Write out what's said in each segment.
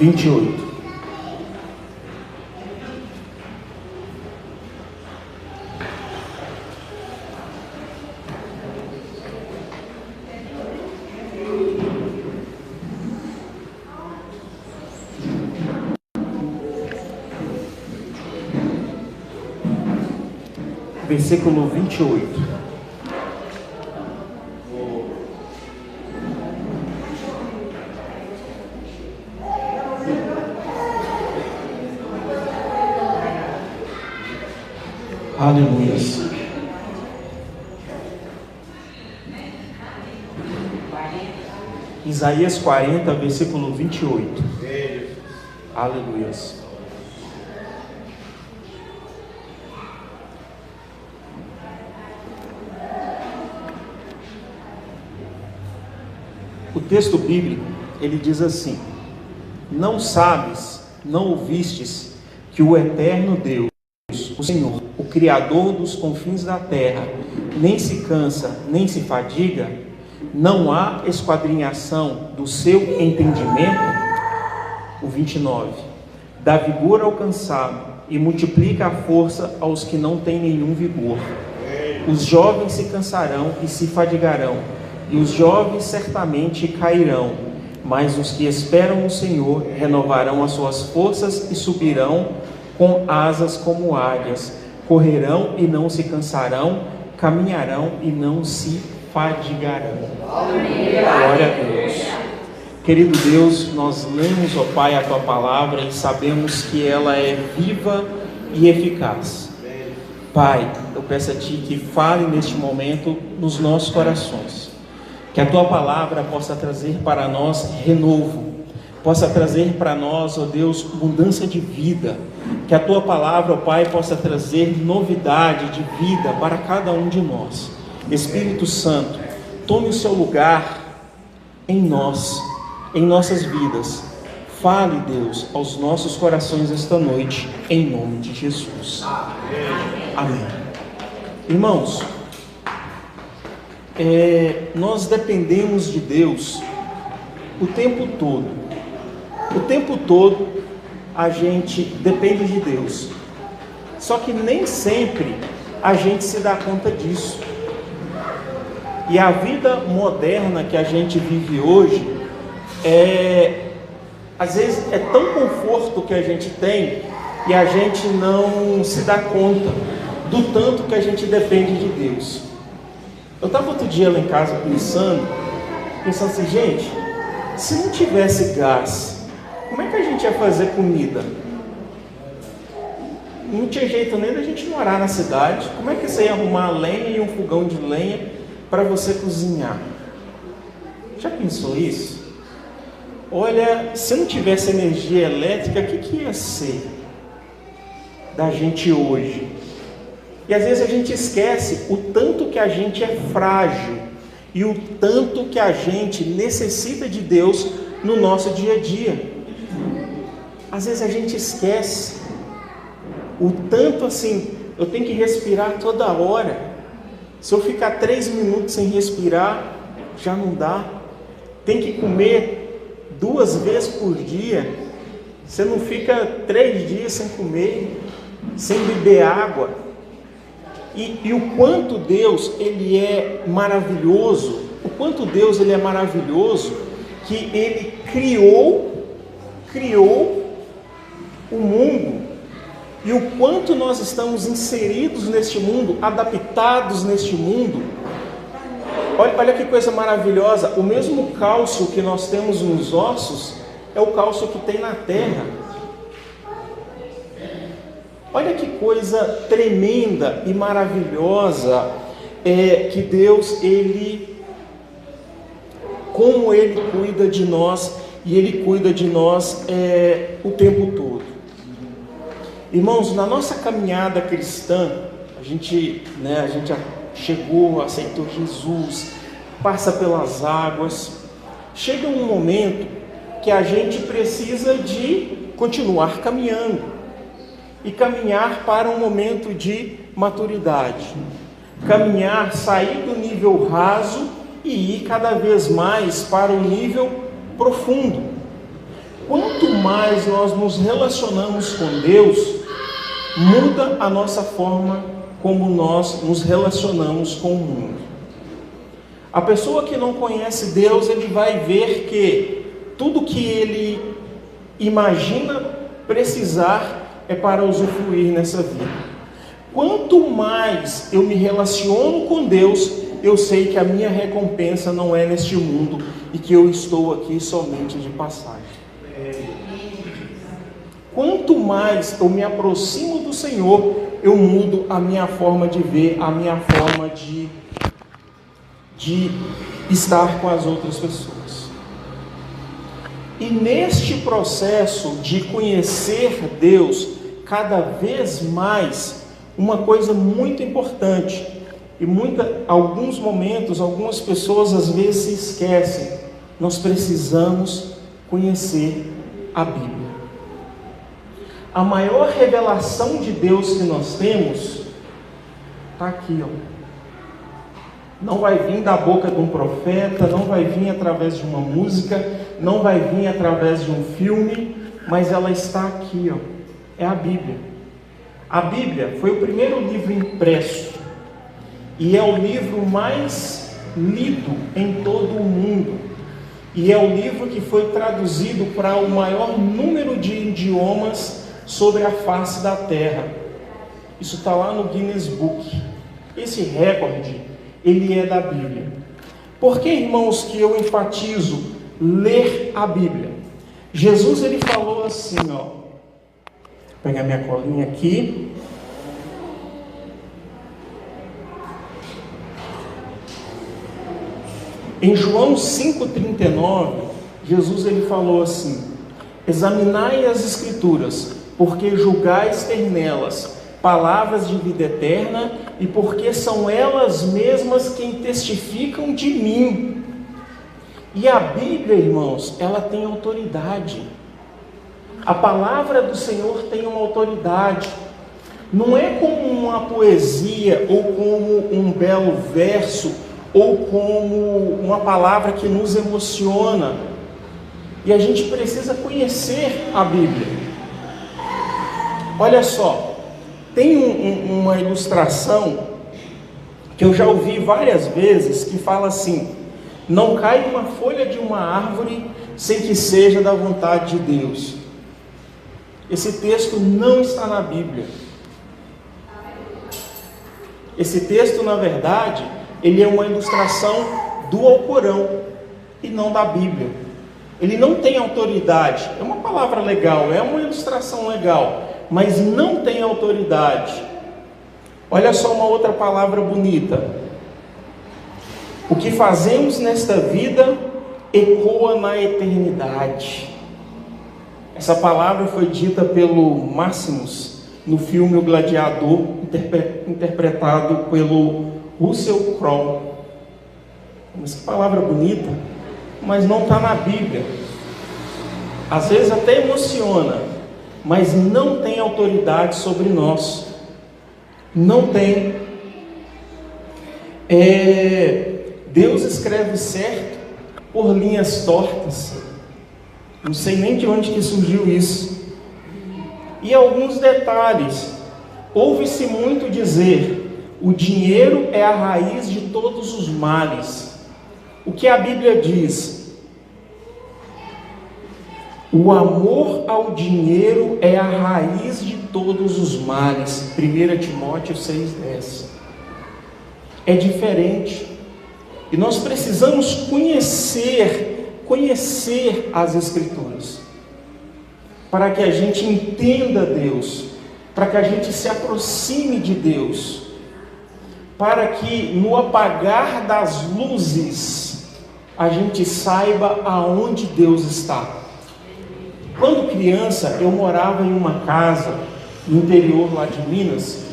28. Versículo 28. Aleluia. Isaías 40, versículo 28. Aleluia. O texto bíblico, ele diz assim: não sabes, não ouvistes, que o eterno Deus, o Senhor, o Criador dos confins da terra, nem se cansa, nem se fadiga? Não há esquadrinhação do seu entendimento? O 29. Dá vigor ao cansado e multiplica a força aos que não têm nenhum vigor. Os jovens se cansarão e se fadigarão, e os jovens certamente cairão, mas os que esperam no Senhor renovarão as suas forças e subirão com asas como águias, correrão e não se cansarão, caminharão e não se fadigarão. Glória a Deus. Querido Deus, nós lemos, ó Pai, a Tua palavra e sabemos que ela é viva e eficaz. Pai, eu peço a Ti que fale neste momento nos nossos corações. Que a Tua palavra possa trazer para nós renovo, possa trazer para nós, ó Deus, mudança de vida. Que a Tua palavra, ó Pai, possa trazer novidade de vida para cada um de nós. Espírito Santo, tome o seu lugar em nós, em nossas vidas. Fale, Deus, aos nossos corações esta noite, em nome de Jesus. Amém. Irmãos, nós dependemos de Deus o tempo todo. O tempo todo a gente depende de Deus. Só que nem sempre a gente se dá conta disso. E a vida moderna que a gente vive hoje às vezes é tão conforto que a gente tem e a gente não se dá conta do tanto que a gente depende de Deus. Eu estava outro dia lá em casa pensando assim, gente, se não tivesse gás, como é que a gente ia fazer comida? Não tinha jeito nem da gente morar na cidade. Como é que você ia arrumar lenha e um fogão de lenha para você cozinhar? Já pensou isso? Olha, se não tivesse energia elétrica, o que ia ser da gente hoje? E às vezes a gente esquece o tanto que a gente é frágil e o tanto que a gente necessita de Deus no nosso dia a dia. Às vezes a gente esquece o tanto assim, eu tenho que respirar toda hora. Se eu ficar 3 minutos sem respirar, já não dá. Tem que comer 2 vezes por dia. Você não fica 3 dias sem comer, sem beber água. E o quanto Deus ele é maravilhoso, que Ele criou o mundo. E o quanto nós estamos inseridos neste mundo, adaptados neste mundo. Olha que coisa maravilhosa, o mesmo cálcio que nós temos nos ossos é o cálcio que tem na terra. Olha que coisa tremenda e maravilhosa que Deus, como Ele cuida de nós, e Ele cuida de nós o tempo todo. Irmãos, na nossa caminhada cristã, a gente chegou, aceitou Jesus, passa pelas águas, chega um momento que a gente precisa de continuar caminhando, e caminhar para um momento de maturidade, caminhar, sair do nível raso e ir cada vez mais para o nível profundo. Quanto mais nós nos relacionamos com Deus, muda a nossa forma como nós nos relacionamos com o mundo. A pessoa que não conhece Deus, ele vai ver que tudo que ele imagina precisar é para usufruir nessa vida. Quanto mais eu me relaciono com Deus, eu sei que a minha recompensa não é neste mundo e que eu estou aqui somente de passagem. Quanto mais eu me aproximo do Senhor, eu mudo a minha forma de ver, a minha forma de estar com as outras pessoas. E neste processo de conhecer Deus, cada vez mais, uma coisa muito importante, e alguns momentos, algumas pessoas às vezes se esquecem, nós precisamos conhecer a Bíblia. A maior revelação de Deus que nós temos está aqui, ó. Não vai vir da boca de um profeta, não vai vir através de uma música, não vai vir através de um filme, mas ela está aqui, ó. É a Bíblia. A Bíblia foi o primeiro livro impresso e é o livro mais lido em todo o mundo. E é o livro que foi traduzido para o maior número de idiomas sobre a face da terra. Isso está lá no Guinness Book. Esse recorde, ele é da Bíblia. Por que, irmãos, que eu enfatizo ler a Bíblia? Jesus, ele falou assim, ó. Vou pegar minha colinha aqui. Em João 5,39, Jesus, ele falou assim: examinai as Escrituras, porque julgais ter nelas palavras de vida eterna, e porque são elas mesmas quem testificam de mim. E a Bíblia, irmãos, ela tem autoridade. A palavra do Senhor tem uma autoridade. Não é como uma poesia, ou como um belo verso, ou como uma palavra que nos emociona. E a gente precisa conhecer a Bíblia. Olha só. Tem uma ilustração que eu já ouvi várias vezes, que fala assim: não cai uma folha de uma árvore sem que seja da vontade de Deus. Esse texto não está na Bíblia. Esse texto, na verdade, ele é uma ilustração do Alcorão e não da Bíblia. Ele não tem autoridade. É uma palavra legal, é uma ilustração legal, mas não tem autoridade. Olha só uma outra palavra bonita. O que fazemos nesta vida ecoa na eternidade. Essa palavra foi dita pelo Máximos no filme O Gladiador, interpretado pelo Russell Crowe. Mas que palavra bonita, mas não está na Bíblia. Às vezes até emociona, mas não tem autoridade sobre nós. Não tem. Deus escreve certo por linhas tortas. Não sei nem de onde que surgiu isso. E alguns detalhes. Ouve-se muito dizer: o dinheiro é a raiz de todos os males. O que a Bíblia diz? O amor ao dinheiro é a raiz de todos os males. 1 Timóteo 6,10. É diferente. E nós precisamos conhecer as Escrituras, para que a gente entenda Deus, para que a gente se aproxime de Deus, para que no apagar das luzes a gente saiba aonde Deus está. Quando criança, eu morava em uma casa no interior lá de Minas,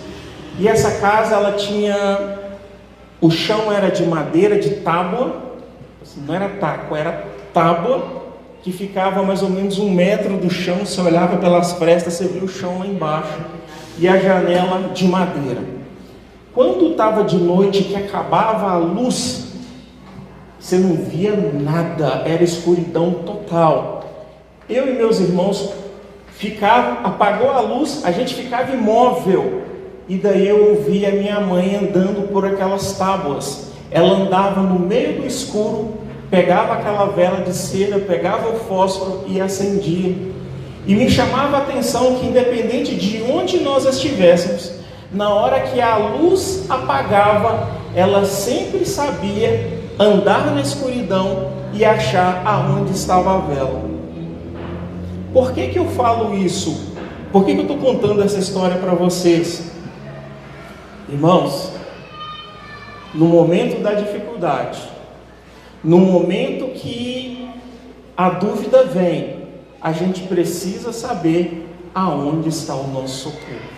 e essa casa ela tinha, o chão era de madeira, de tábua, assim, não era taco, era tábua, que ficava mais ou menos 1 metro do chão. Você olhava pelas frestas, você via o chão lá embaixo, e a janela de madeira. Quando estava de noite, que acabava a luz, você não via nada, era escuridão total. eu e meus irmãos apagou a luz, a gente ficava imóvel. E daí eu ouvia a minha mãe andando por aquelas tábuas. Ela andava no meio do escuro, pegava aquela vela de cera, pegava o fósforo e acendia. E me chamava a atenção que, independente de onde nós estivéssemos, na hora que a luz apagava, ela sempre sabia andar na escuridão e achar aonde estava a vela. Por que eu falo isso? Por que eu estou contando essa história para vocês? Irmãos, no momento da dificuldade, no momento que a dúvida vem, a gente precisa saber aonde está o nosso socorro.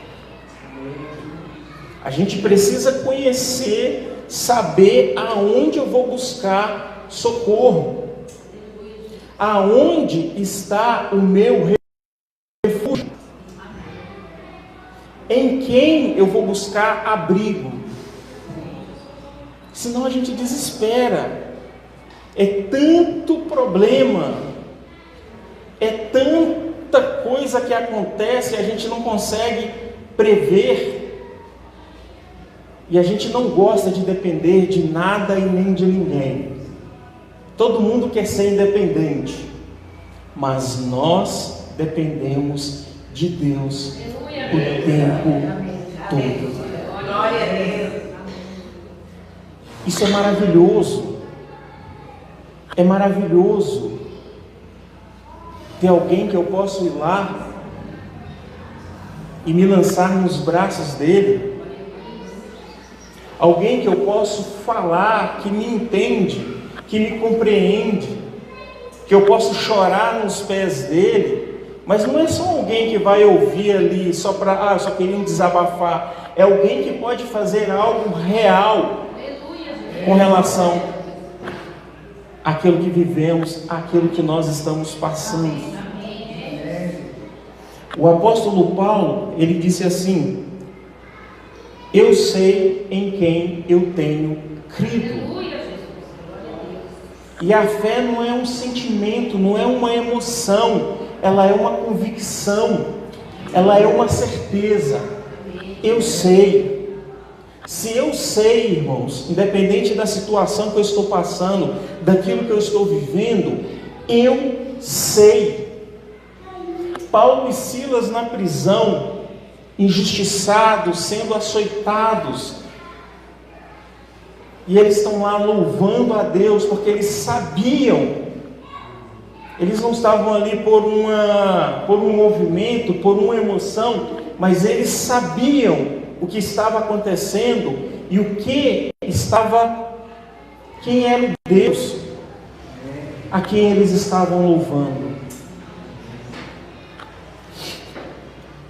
A gente precisa conhecer, saber aonde eu vou buscar socorro. Aonde está o meu refúgio? Em quem eu vou buscar abrigo? Senão a gente desespera. É tanto problema, é tanta coisa que acontece, a gente não consegue prever. E a gente não gosta de depender de nada e nem de ninguém. Todo mundo quer ser independente, mas nós dependemos de Deus o tempo todo. Glória a Deus. Isso é maravilhoso. É maravilhoso ter alguém que eu posso ir lá e me lançar nos braços dele. Alguém que eu posso falar, que me entende, que me compreende, que eu posso chorar nos pés dele, mas não é só alguém que vai ouvir ali só para, só querendo desabafar, é alguém que pode fazer algo real com relação àquilo que vivemos, àquilo que nós estamos passando. O apóstolo Paulo, ele disse assim: eu sei em quem eu tenho crido. E a fé não é um sentimento, não é uma emoção, ela é uma convicção, ela é uma certeza. Eu sei. Se eu sei, irmãos, independente da situação que eu estou passando, daquilo que eu estou vivendo, eu sei. Paulo e Silas na prisão, injustiçados, sendo açoitados, e eles estão lá louvando a Deus, porque eles sabiam, eles não estavam ali por um movimento, por uma emoção, mas eles sabiam o que estava acontecendo e o que estava, quem era o Deus a quem eles estavam louvando.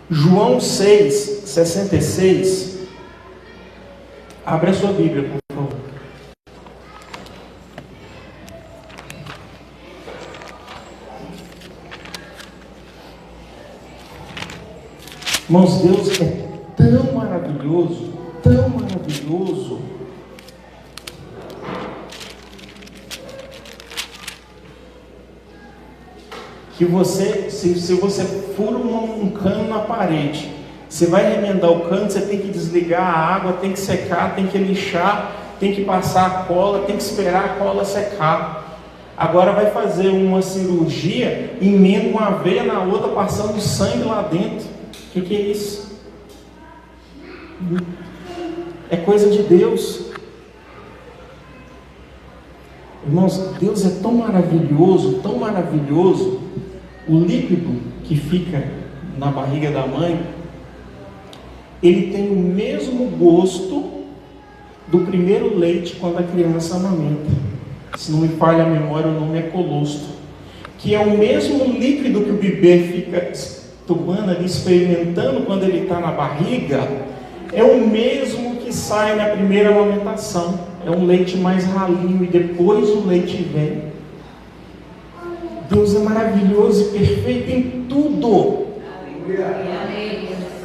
João 6:66. Abre a sua Bíblia, por favor. Irmãos, Deus é tão maravilhoso, que você, se você fura um cano na parede, você vai remendar o cano, você tem que desligar a água, tem que secar, tem que lixar, tem que passar a cola, tem que esperar a cola secar. Agora vai fazer uma cirurgia, emenda uma veia na outra, passando sangue lá dentro. O que é isso? É coisa de Deus. Irmãos, Deus é tão maravilhoso, o líquido que fica na barriga da mãe, ele tem o mesmo gosto do primeiro leite quando a criança amamenta. Se não me falha a memória, o nome é colostro, que é o mesmo líquido que o bebê fica tomando ali, experimentando quando ele está na barriga, é o mesmo que sai na primeira amamentação. É um leite mais ralinho e depois o leite vem. Deus é maravilhoso e perfeito em tudo.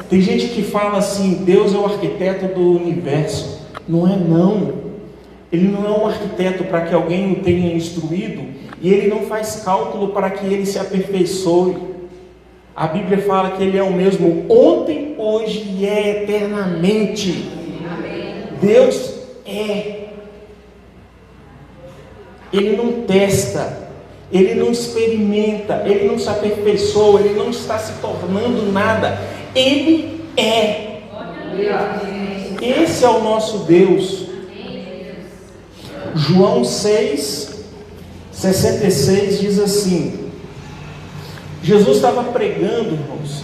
Tem gente que fala assim: Deus é o arquiteto do universo. Não é não. Ele não é um arquiteto para que alguém o tenha instruído e Ele não faz cálculo para que ele se aperfeiçoe. A Bíblia fala que Ele é o mesmo ontem, hoje e eternamente. Deus é. Ele não testa, Ele não experimenta, Ele não se aperfeiçoa, Ele não está se tornando nada. Ele é. Esse é o nosso Deus. João 6,66 diz assim: Jesus estava pregando, irmãos,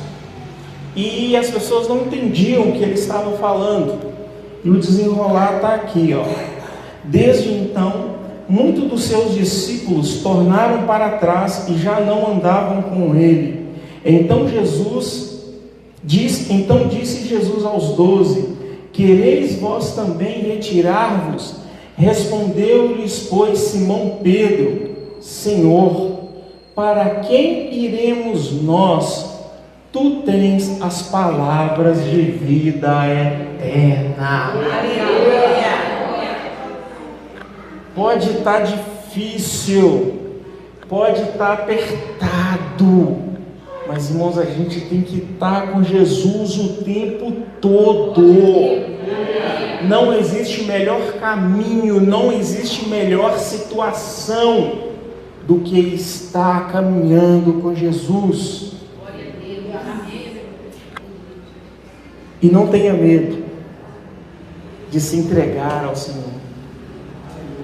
e as pessoas não entendiam o que ele estava falando. E o desenrolar está aqui, ó. Desde então, muitos dos seus discípulos tornaram para trás e já não andavam com ele. Então disse Jesus aos 12: quereis vós também retirar-vos? Respondeu-lhes, pois, Simão Pedro: Senhor, para quem iremos nós? Tu tens as palavras de vida eterna. Pode estar difícil, pode estar apertado, mas, irmãos, a gente tem que estar com Jesus o tempo todo. Não existe melhor caminho, não existe melhor situação do que estar caminhando com Jesus. E não tenha medo de se entregar ao Senhor.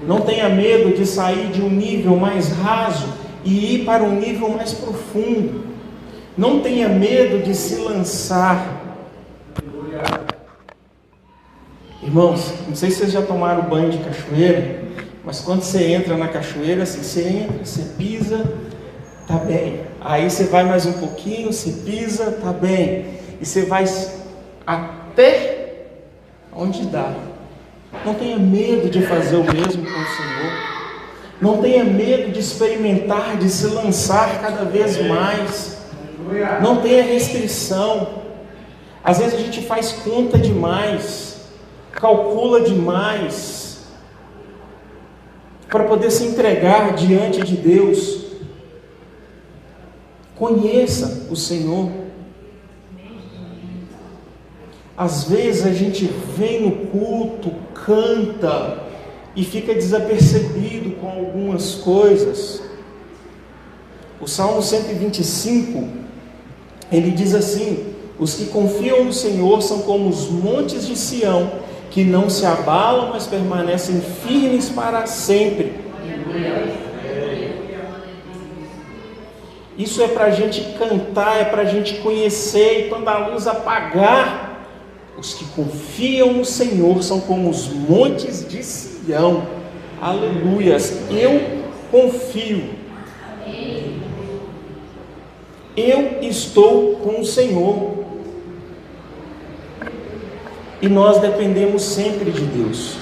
Não tenha medo de sair de um nível mais raso e ir para um nível mais profundo. Não tenha medo de se lançar. Irmãos, não sei se vocês já tomaram banho de cachoeira, mas quando você entra na cachoeira, assim, você entra, você pisa, tá bem. Aí você vai mais um pouquinho, você pisa, tá bem. E você vai até onde dá. Não tenha medo de fazer o mesmo com o Senhor. Não tenha medo de experimentar, de se lançar cada vez mais. Não tenha restrição. Às vezes a gente faz conta demais, calcula demais, para poder se entregar diante de Deus. Conheça o Senhor. Às vezes a gente vem no culto, canta e fica desapercebido com algumas coisas. O Salmo 125, ele diz assim: os que confiam no Senhor são como os montes de Sião, que não se abalam, mas permanecem firmes para sempre. Isso é para a gente cantar, é para a gente conhecer, e quando a luz apagar, os que confiam no Senhor são como os montes de Sião. Aleluias! Eu confio. Eu estou com o Senhor. E nós dependemos sempre de Deus.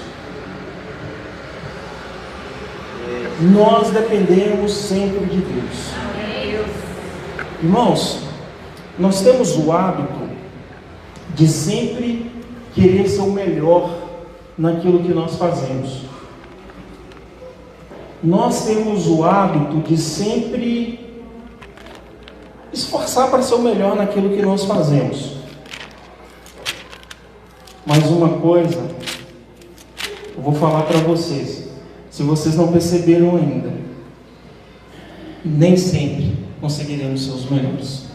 Nós dependemos sempre de Deus. Irmãos, nós temos o hábito de sempre querer ser o melhor naquilo que nós fazemos. Nós temos o hábito de sempre esforçar para ser o melhor naquilo que nós fazemos. Mas uma coisa, eu vou falar para vocês, se vocês não perceberam ainda, nem sempre conseguiremos ser os melhores.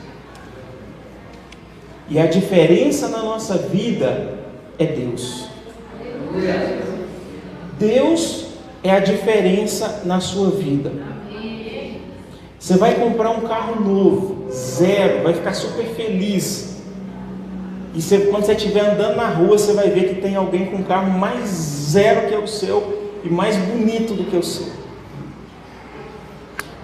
E a diferença na nossa vida é Deus. Deus é a diferença na sua vida. Você vai comprar um carro novo, zero, vai ficar super feliz. E quando você estiver andando na rua, você vai ver que tem alguém com um carro mais zero que o seu e mais bonito do que o seu.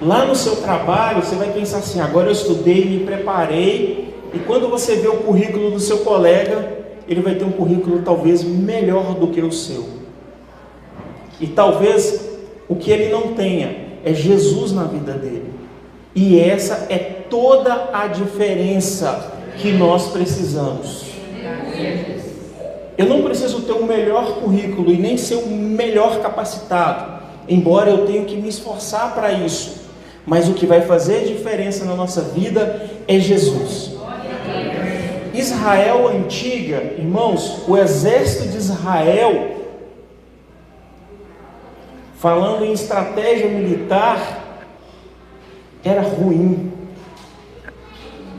Lá no seu trabalho, você vai pensar assim: agora eu estudei, me preparei. E quando você vê o currículo do seu colega, ele vai ter um currículo talvez melhor do que o seu. E talvez o que ele não tenha é Jesus na vida dele. E essa é toda a diferença que nós precisamos. Eu não preciso ter o melhor currículo e nem ser o melhor capacitado. embora eu tenha que me esforçar para isso, mas o que vai fazer diferença na nossa vida é Jesus. Israel antiga, irmãos, o exército de Israel, falando em estratégia militar, era ruim,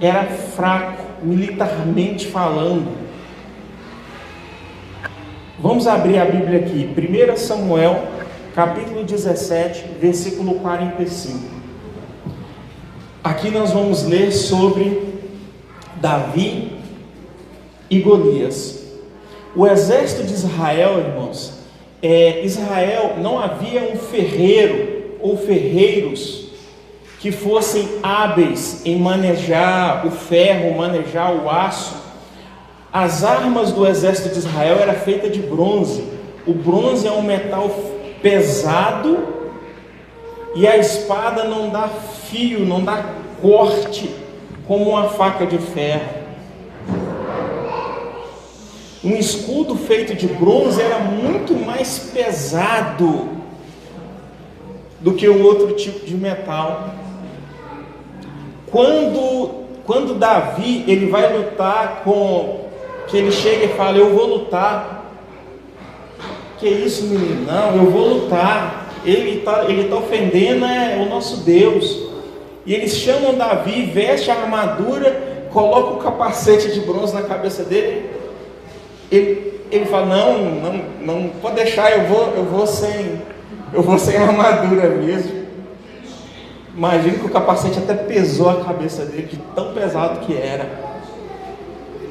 era fraco, militarmente falando. Vamos abrir a Bíblia aqui, 1 Samuel, capítulo 17, versículo 45. Aqui nós vamos ler sobre Davi e Golias. O exército de Israel, irmãos, Israel, não havia um ferreiro ou ferreiros que fossem hábeis em manejar o ferro, manejar o aço. As armas do exército de Israel eram feitas de bronze. O bronze é um metal pesado e a espada não dá fio, não dá corte como uma faca de ferro. Um escudo feito de bronze era muito mais pesado do que um outro tipo de metal. Quando Davi ele vai lutar que ele chega e fala, eu vou lutar. Que isso, menino? Não, eu vou lutar. Ele tá ofendendo o nosso Deus. E eles chamam Davi, veste a armadura, coloca o capacete de bronze na cabeça dele. Ele fala, não pode deixar, eu vou sem armadura mesmo. Imagina que o capacete até pesou a cabeça dele, de tão pesado que era.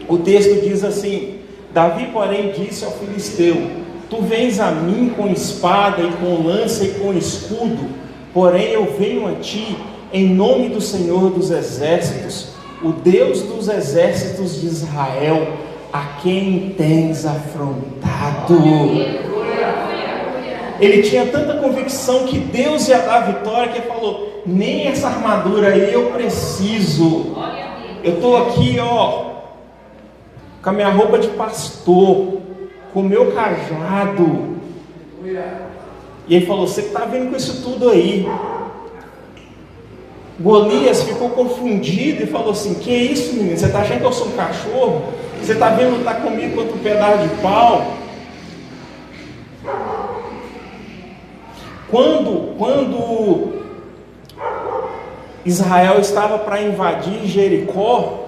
O texto diz assim, Davi, porém, disse ao filisteu, tu vens a mim com espada e com lança e com escudo, porém eu venho a ti em nome do Senhor dos exércitos, o Deus dos exércitos de Israel, a quem tens afrontado. Ele tinha tanta convicção que Deus ia dar a vitória, que ele falou, nem essa armadura aí eu preciso. Eu estou aqui, com a minha roupa de pastor, com o meu cajado. E ele falou, você está vindo com isso tudo aí. Golias ficou confundido e falou assim, que isso, menino? Você está achando que eu sou um cachorro? Você está vendo lutar comigo contra um pedaço de pau? Quando Israel estava para invadir Jericó,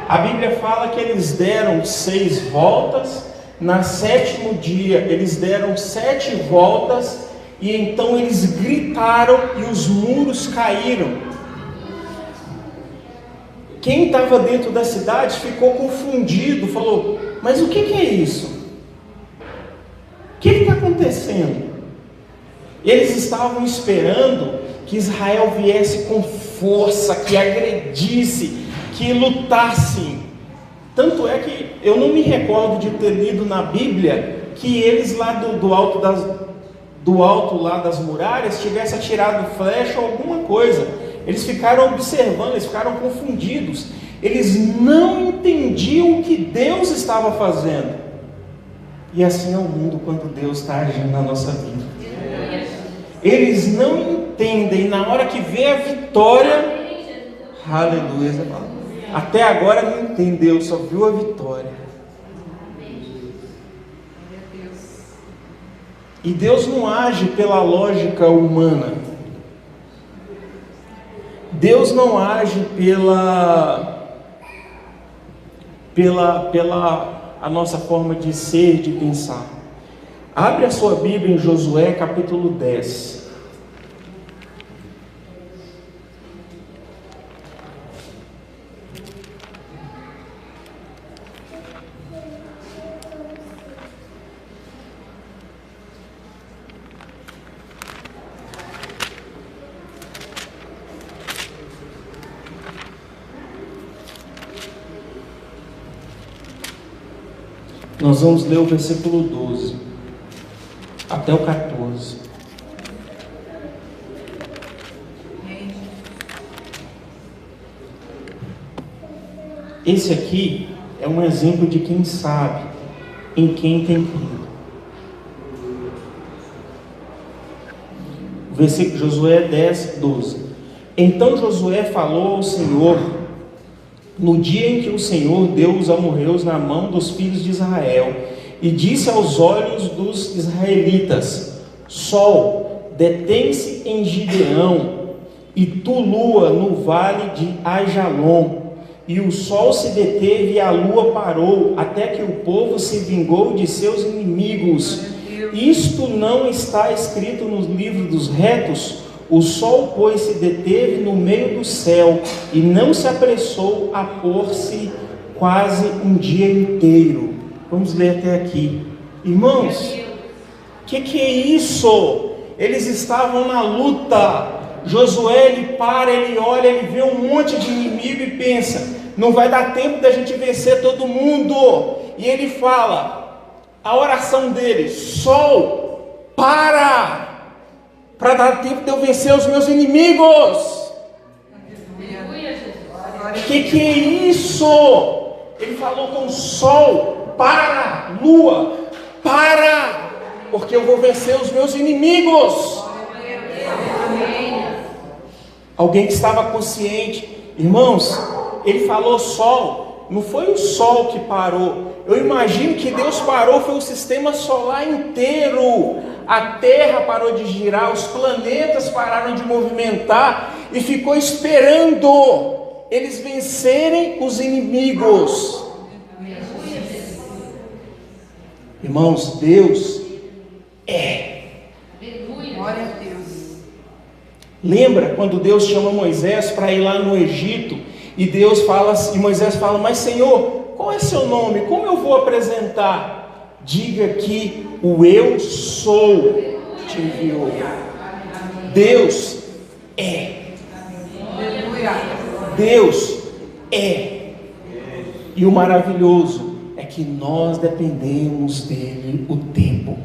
a Bíblia fala que eles deram 6 voltas, no 7º dia eles deram 7 voltas, e então eles gritaram e os muros caíram. Quem estava dentro da cidade ficou confundido, falou, mas o que é isso? O que está acontecendo? Eles estavam esperando que Israel viesse com força, que agredisse, que lutasse. Tanto é que eu não me recordo de ter lido na Bíblia que eles lá do alto lá das muralhas tivessem atirado flecha ou alguma coisa. Eles ficaram observando, eles ficaram confundidos. Eles não entendiam o que Deus estava fazendo. E assim é o mundo quando Deus está agindo na nossa vida. Eles não entendem, na hora que vê a vitória, aleluia, até agora não entendeu, só viu a vitória. E Deus não age pela lógica humana. Deus não age pela a nossa forma de ser, de pensar. Abre a sua Bíblia em Josué capítulo 10. Nós vamos ler o versículo 12 até o 14. Esse aqui é um exemplo de quem sabe, em quem tem crido. Versículo Josué 10, 12. Então Josué falou ao Senhor no dia em que o Senhor deu os amorreus na mão dos filhos de Israel, e disse aos olhos dos israelitas: Sol, detém-se em Gibeão, e tu, lua, no vale de Ajalon. E o sol se deteve e a lua parou, até que o povo se vingou de seus inimigos. Isto não está escrito no livro dos retos? O sol, pois, se deteve no meio do céu, e não se apressou a pôr-se quase um dia inteiro. Vamos ler até aqui. Irmãos, o que é isso? Eles estavam na luta. Josué, ele para, ele olha, ele vê um monte de inimigo e pensa: não vai dar tempo da gente vencer todo mundo. E ele fala, a oração dele: sol, para dar tempo de eu vencer os meus inimigos. Que é isso? Ele falou com o sol: para, lua, para, porque eu vou vencer os meus inimigos. Alguém que estava consciente. Irmãos, ele falou sol, não foi o sol que parou. Eu imagino que Deus parou, foi o sistema solar inteiro. A terra parou de girar, os planetas pararam de movimentar e ficou esperando eles vencerem os inimigos. Irmãos, Deus é. Glória a Deus. Lembra quando Deus chama Moisés para ir lá no Egito, e Deus fala, e Moisés fala: mas Senhor, qual é seu nome? Como eu vou apresentar? Diga que o eu sou te enviou. Deus é. Deus é. E o maravilhoso é que nós dependemos dele o tempo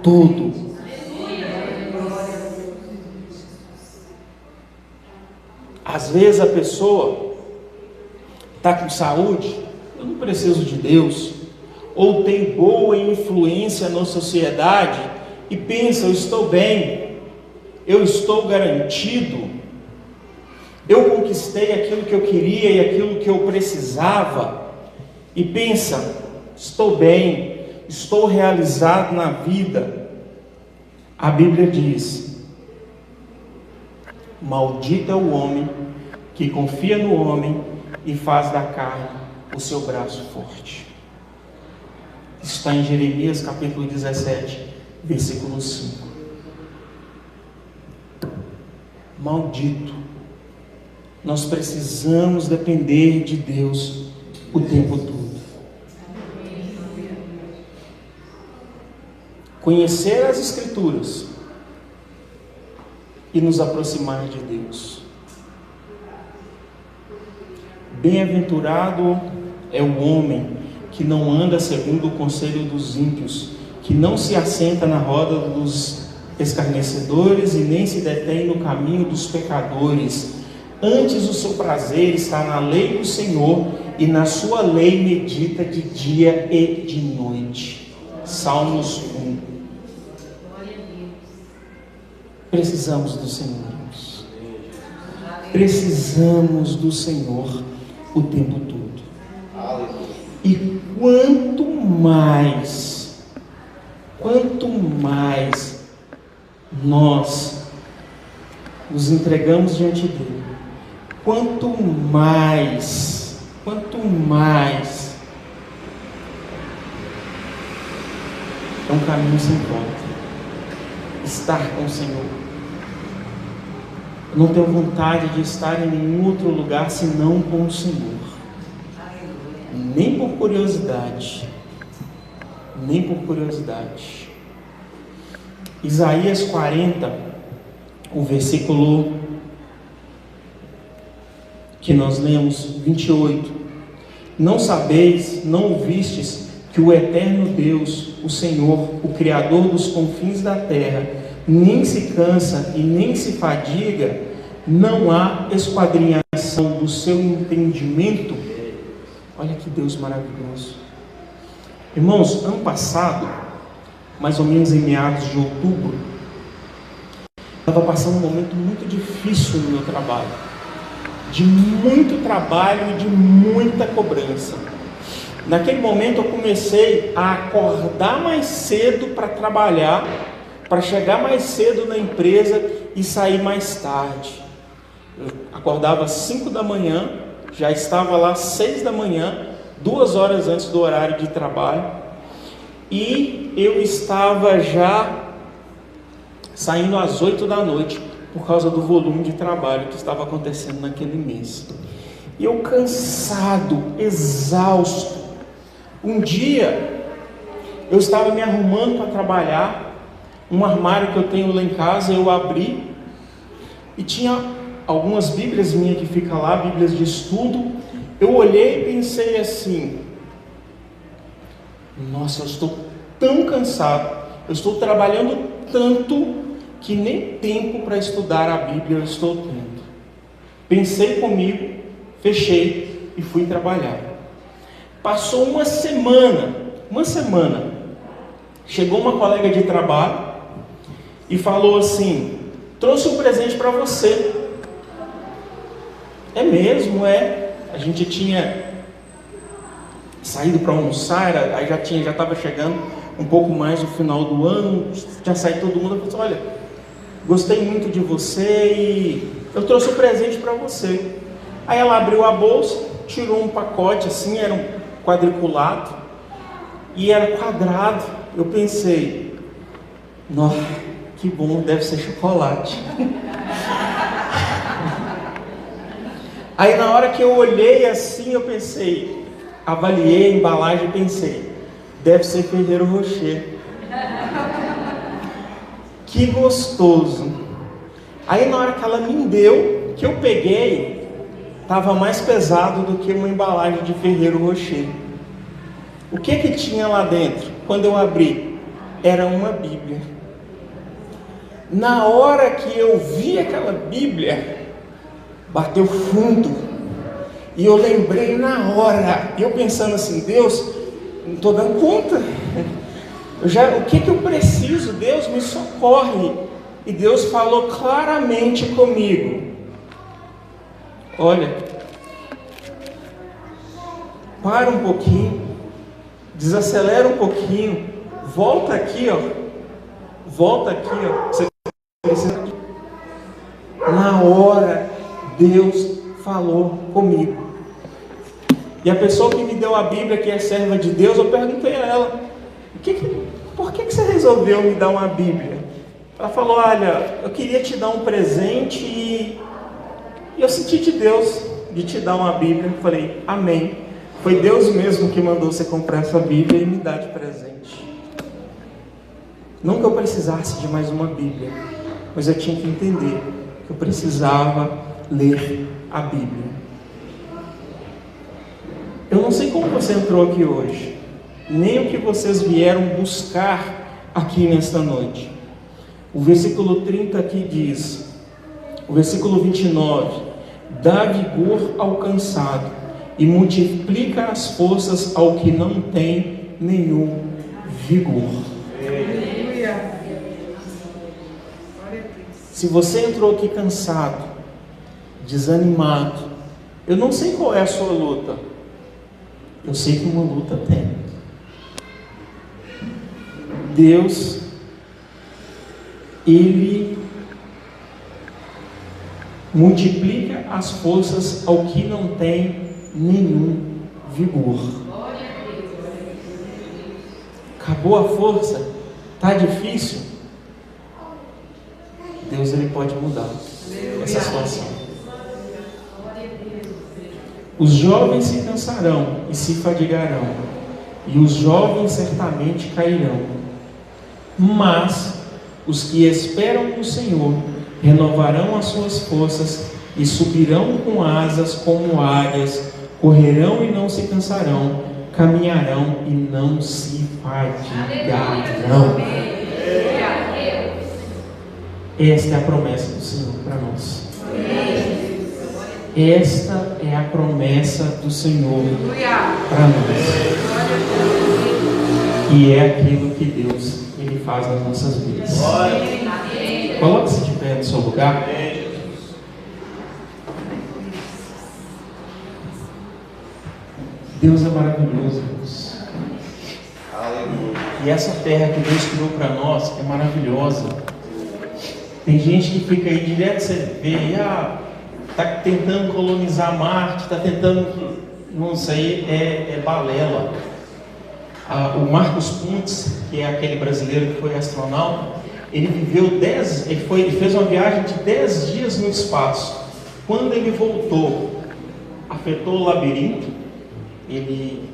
todo. Às vezes a pessoa está com saúde, eu não preciso de Deus, ou tem boa influência na sociedade e pensa: eu estou bem, eu estou garantido, eu conquistei aquilo que eu queria e aquilo que eu precisava, e pensa: estou bem, estou realizado na vida. A Bíblia diz: maldito é o homem que confia no homem e faz da carne o seu braço forte. Está em Jeremias capítulo 17, versículo 5. Maldito. Nós precisamos depender de Deus o tempo todo. Conhecer as Escrituras e nos aproximar de Deus. Bem-aventurado é o homem que não anda segundo o conselho dos ímpios, que não se assenta na roda dos escarnecedores e nem se detém no caminho dos pecadores. Antes o seu prazer está na lei do Senhor, e na sua lei medita de dia e de noite. Salmos 1. Precisamos do Senhor, irmãos. Precisamos do Senhor o tempo todo. E quanto mais nós nos entregamos diante dele, quanto mais é um caminho sem volta. Estar com o Senhor. Eu não tenho vontade de estar em nenhum outro lugar senão com o Senhor. Nem por curiosidade. Isaías 40, o versículo que nós lemos, 28. Não sabeis, não ouvistes que o eterno Deus, o Senhor, o Criador dos confins da terra, nem se cansa e nem se fadiga, não há esquadrinhação do seu entendimento. Olha que Deus maravilhoso. Irmãos, ano passado, mais ou menos em meados de outubro, estava passando um momento muito difícil no meu trabalho, de muito trabalho e de muita cobrança. Naquele momento eu comecei a acordar mais cedo para trabalhar, para chegar mais cedo na empresa e sair mais tarde. Eu acordava às 5 da manhã, já estava lá às 6 da manhã, 2 horas antes do horário de trabalho, e eu estava já saindo às 8 da noite, por causa do volume de trabalho que estava acontecendo naquele mês. E eu cansado, exausto. Um dia, eu estava me arrumando para trabalhar, um armário que eu tenho lá em casa, eu abri, e tinha algumas bíblias minhas que ficam lá, bíblias de estudo. Eu olhei e pensei assim: nossa, eu estou tão cansado, eu estou trabalhando tanto, que nem tempo para estudar a Bíblia eu estou tendo. Pensei comigo, fechei e fui trabalhar. Passou uma semana, chegou uma colega de trabalho e falou assim: trouxe um presente para você. É mesmo? É. A gente tinha saído para almoçar, aí já estava chegando um pouco mais no final do ano, tinha saído todo mundo. Eu falei: olha, gostei muito de você e eu trouxe um presente para você. Aí ela abriu a bolsa, tirou um pacote assim, era um quadriculado e era quadrado. Eu pensei: nossa, que bom, deve ser chocolate. Aí na hora que eu olhei assim, eu pensei, avaliei a embalagem e pensei: deve ser Ferreiro Rocher. Que gostoso. Aí na hora que ela me deu, que eu peguei, estava mais pesado do que uma embalagem de Ferreiro Rocher. O que tinha lá dentro? Quando eu abri, era uma Bíblia. Na hora que eu vi aquela Bíblia, bateu fundo. E eu lembrei na hora, eu pensando assim: Deus, não estou dando conta. O que eu preciso? Deus, me socorre. E Deus falou claramente comigo: olha, para um pouquinho, desacelera um pouquinho, volta aqui, ó. Você precisa. Na hora, Deus falou comigo. E a pessoa que me deu a Bíblia, que é serva de Deus, eu perguntei a ela: por que você resolveu me dar uma Bíblia? Ela falou: olha, eu queria te dar um presente e eu senti de Deus de te dar uma Bíblia. Eu falei: amém. Foi Deus mesmo que mandou você comprar essa Bíblia e me dar de presente. Não que eu precisasse de mais uma Bíblia, mas eu tinha que entender que eu precisava ler a Bíblia. Eu não sei como você entrou aqui hoje, nem o que vocês vieram buscar aqui nesta noite. O versículo 30 aqui diz, o versículo 29, dá vigor ao cansado e multiplica as forças ao que não tem nenhum vigor. Se você entrou aqui cansado, desanimado, eu não sei qual é a sua luta, eu sei que uma luta tem. Deus, Ele multiplica as forças ao que não tem nenhum vigor. Acabou a força? Está difícil? Deus, Ele pode mudar essa situação. Os jovens se cansarão e se fadigarão, e os jovens certamente cairão. Mas os que esperam no Senhor renovarão as suas forças e subirão com asas como águias, correrão e não se cansarão, caminharão e não se fadigarão. Esta é a promessa do Senhor para nós. Esta é a promessa do Senhor para nós. E é aquilo que Deus, Ele faz nas nossas vidas. Coloque-se de pé no seu lugar. Deus é maravilhoso, Deus. E essa terra que Deus criou para nós é maravilhosa. Tem gente que fica aí direto, você vê, está tentando colonizar Marte, está tentando, não sei, é balela. O Marcos Pontes, que é aquele brasileiro que foi astronauta, ele viveu ele fez uma viagem de 10 dias no espaço. Quando ele voltou, afetou o labirinto, ele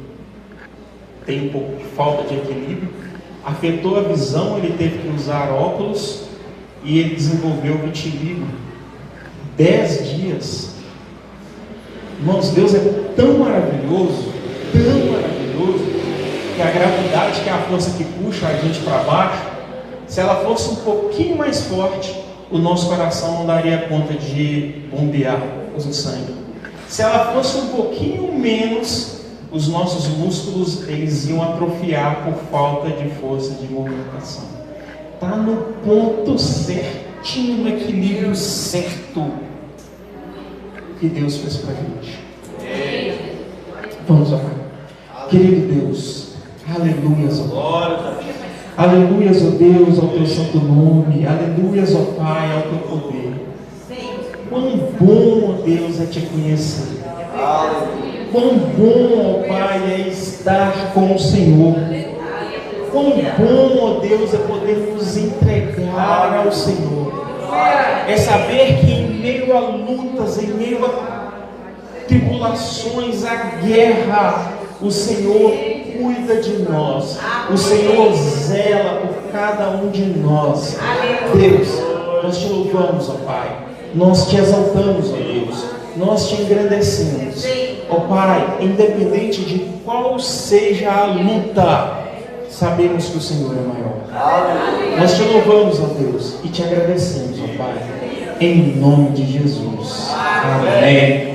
tem um pouco de falta de equilíbrio, afetou a visão, ele teve que usar óculos e ele desenvolveu vitiligo. 10 dias. Irmãos, Deus é tão maravilhoso, que a gravidade, que é a força que puxa a gente para baixo, se ela fosse um pouquinho mais forte, o nosso coração não daria conta de bombear o sangue. Se ela fosse um pouquinho menos, os nossos músculos eles iam atrofiar por falta de força de movimentação. Está no ponto certinho, no equilíbrio certo que Deus fez para a gente. Vamos orar. Querido Deus, aleluias, ó glória. Aleluias, ó Deus, ao teu santo nome. Aleluias, ó Pai, ao teu poder. Quão bom, ó Deus, é te conhecer. Quão bom, ó Pai, é estar com o Senhor. Quão bom, ó Deus, é poder nos entregar ao Senhor. É saber que em meio a lutas, em meio a tribulações, a guerra, o Senhor cuida de nós. O Senhor zela por cada um de nós. Deus, nós te louvamos, ó Pai. Nós te exaltamos, ó Deus. Nós te engrandecemos. Ó Pai, independente de qual seja a luta, sabemos que o Senhor é maior. Nós te louvamos, ó Deus, e te agradecemos, ó Pai. Em nome de Jesus. Amém.